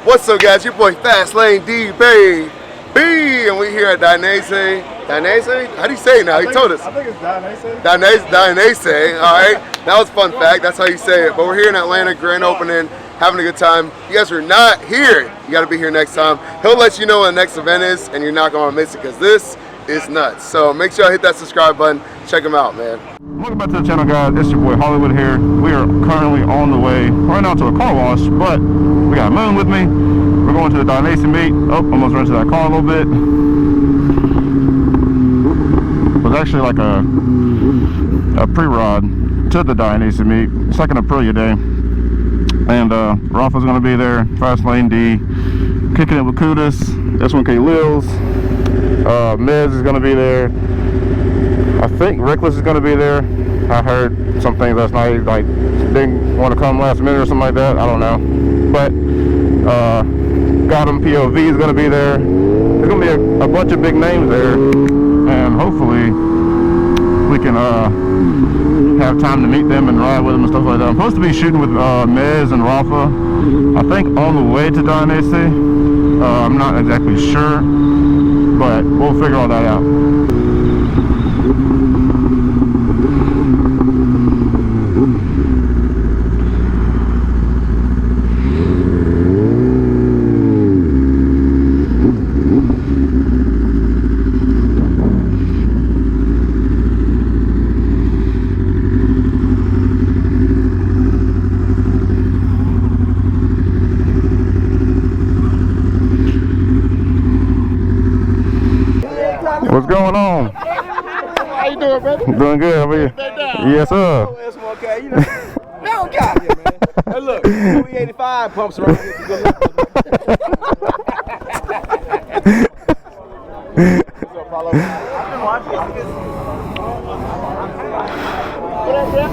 What's up, guys? Your boy Fastlaned D, baby. And we here at Dainese. Dainese? How do you say it now? He told us. I think it's Dainese. Dainese. All right. That was a fun fact. That's how you say it. But we're here in Atlanta, grand opening, having a good time. You guys are not here. You got to be here next time. He'll let you know when the next event is, and you're not going to miss it because this is nuts. So make sure you hit that subscribe button. Check him out, man. Welcome back to the channel, guys. It's your boy Hollywood here. We are currently on the way right now to a car wash, but we got Moon with me. We're going to the Dainese meet. Oh, almost ran into that car a little bit. It was actually like a pre-rod to the Dainese meet. It's like an Aprilia day. And Raffle's going to be there. Fastlaned D. Kicking it with Kudas. S1KRRAFA. Mez is going to be there. I think Reckless is going to be there. I heard some things last night, like didn't want to come last minute or something like that. I don't know. But Got him POV is going to be there. There's going to be a bunch of big names there. And hopefully we can have time to meet them and ride with them and stuff like that. I'm supposed to be shooting with Mez and Rafa, I think on the way to Dainese. I'm not exactly sure, but we'll figure all that out. What's going on? How you doing, brother? Doing good, how are you? Yes, sir. S1K, you know. No, God, yeah, man. Hey, look, 385 pumps around here. Good luck. What's up, Paulo? I've been watching this. What up, bro?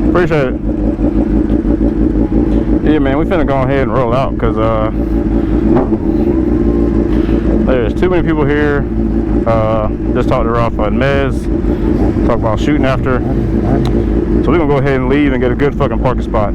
Appreciate it. Yeah, man, we finna go ahead and roll out because there's too many people here. Just talked to Rafa and Mez, talk about shooting after. So we're gonna go ahead and leave and get a good fucking parking spot.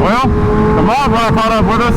Well, the mod runner caught up with us.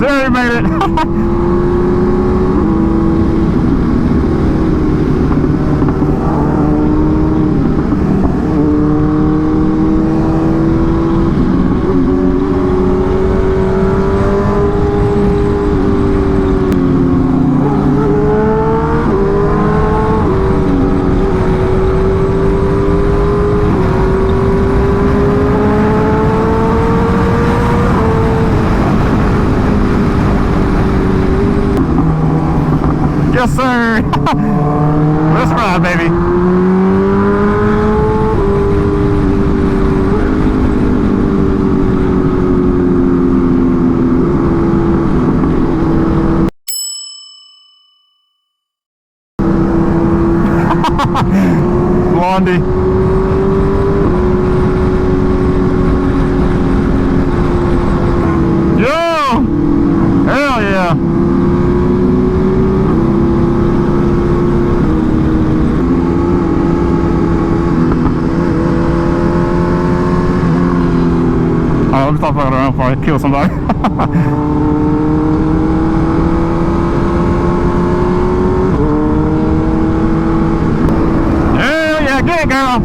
Jerry made it. Yes, sir. Let's ride, baby. Blondie. Yo! Hell yeah! Let me stop fucking around before I kill somebody. Hell yeah, did, girl.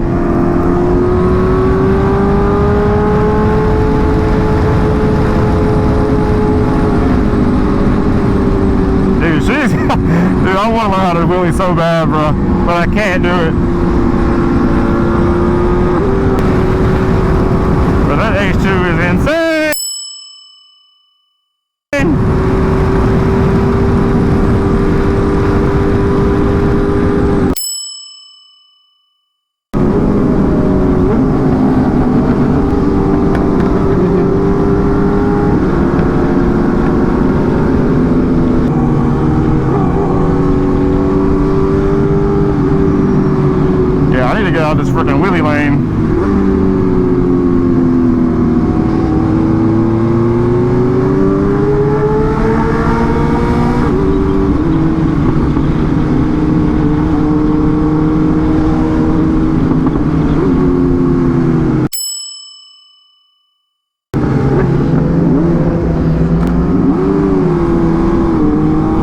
Dude, she's... Dude, I want to learn how to wheelie so bad, bro. But I can't do it. But that H2 is insane. Yeah, I need to get out of this freaking wheelie lane.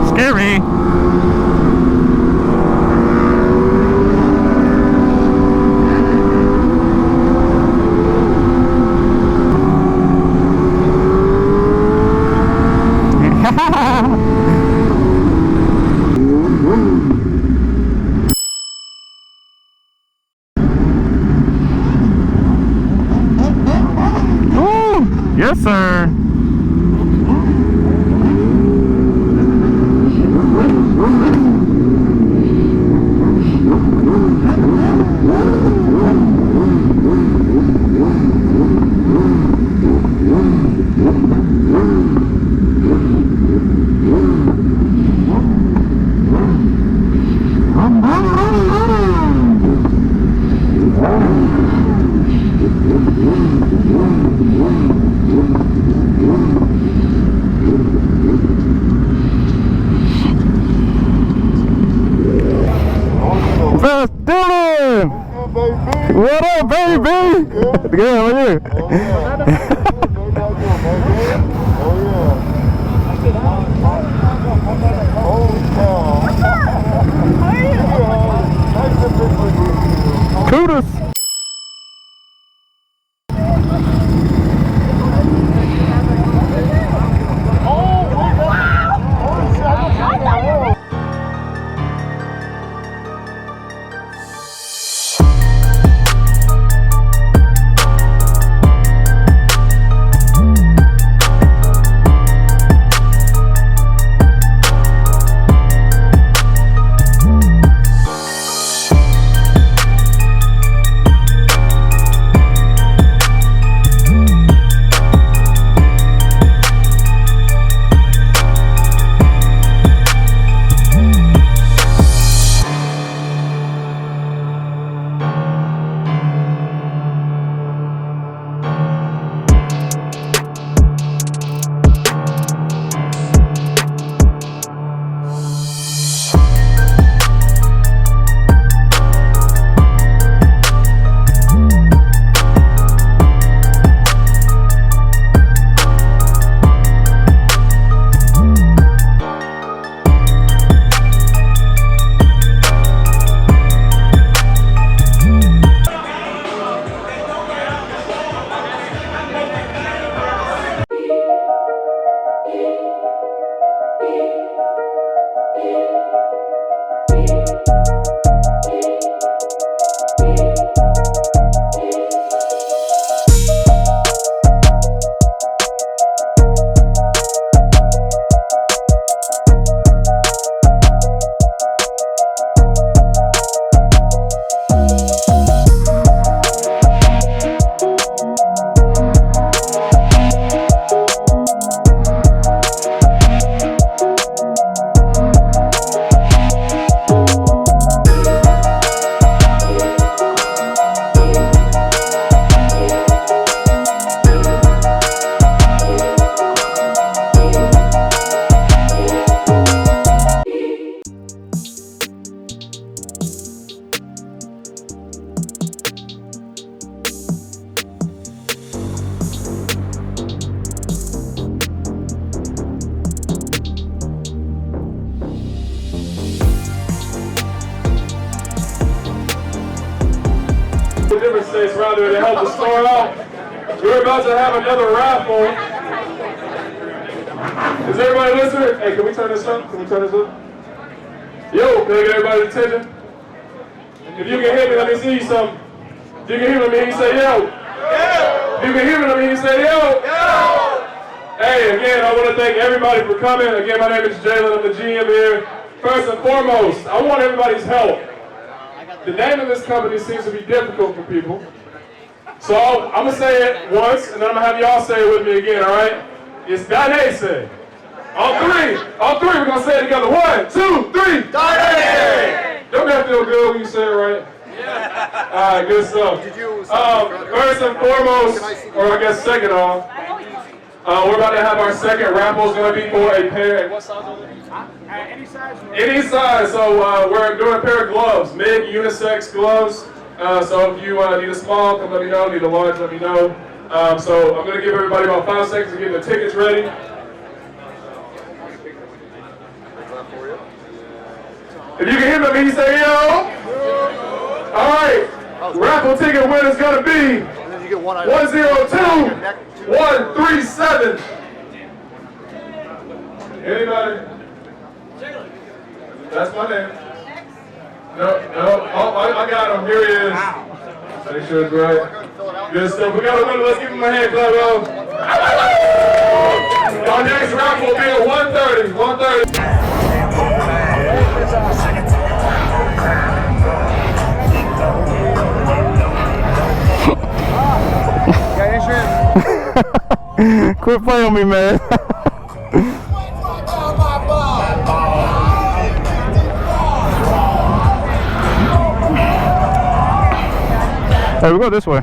Scary. Ooh, yes, sir. Fast Dylan! What up, baby? Good, how are you? Kudos! different states around there to help the store out. We're about to have another raffle. Is everybody listening? Hey, can we turn this up? Can we turn this up? Yo, can I get everybody's attention? If you can hear me, let me see you something. If you can hear me, let me hear you say yo. If you can hear me, let me hear you say yo. Hey, again, I want to thank everybody for coming. Again, my name is Jalen. I'm the GM here. First and foremost, I want everybody's help. The name of this company seems to be difficult for people. So I'm going to say it once, and then I'm going to have y'all say it with me again, all right? It's Dainese. On three, we're going to say it together. 1, 2, 3. Dainese! Don't that feel good when you say it right? Yeah. All right, good stuff. First and foremost, or I guess second off, we're about to have our second raffle. It's going to be for a pair. What size is it? Any size. Any size. So we're doing a pair of gloves, mid unisex gloves. So if you need a small, come let me know. Need a large, let me know. So I'm going to give everybody about 5 seconds to get their tickets ready. If you can hear me, let me say yo. All right. Raffle ticket winner is going to be 102137. Anybody? That's my name. No. Oh, I got him. Here he is. Make sure it's right. Good stuff. We got a winner. Let's give him a hand clap, y'all. Our next raffle will be at 1:30. 1:30. Quit playing with me, man. Hey, we go this way.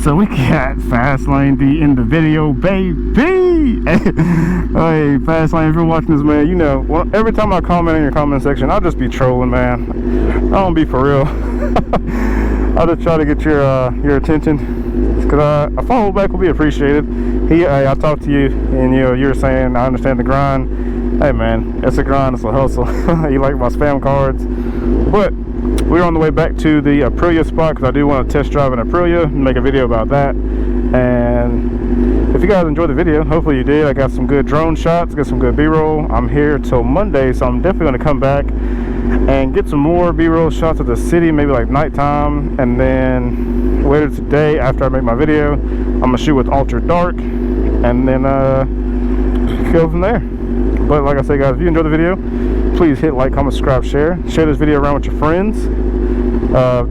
So we got Fastlaned in the video, baby. Hey, Fastlaned, if you're watching this, man, you know, well, every time I comment in your comment section, I'll just be trolling, man. I don't be for real. I'll just try to get your attention, because a follow back will be appreciated. I talked to you, and you were saying I understand the grind. Hey, man, it's a grind, it's a hustle. You like my spam cards, but we're on the way back to the Aprilia spot because I do want to test drive an Aprilia and make a video about that. And if you guys enjoyed the video, hopefully you did. I got some good drone shots, got some good B-roll. I'm here till Monday, so I'm definitely going to come back and get some more B-roll shots of the city, maybe like nighttime. And then later today, after I make my video, I'm going to shoot with ultra dark and then go from there. But like I said, guys, if you enjoyed the video, please hit like, comment, subscribe, share this video around with your friends.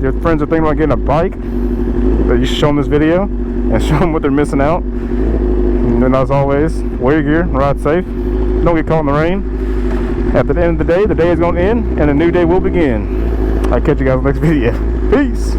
Your friends are thinking about getting a bike, you should show them this video and show them what they're missing out. And then, as always, wear your gear, ride safe, don't get caught in the rain. At the end of the day is going to end and a new day will begin. I'll catch you guys in the next video. Peace.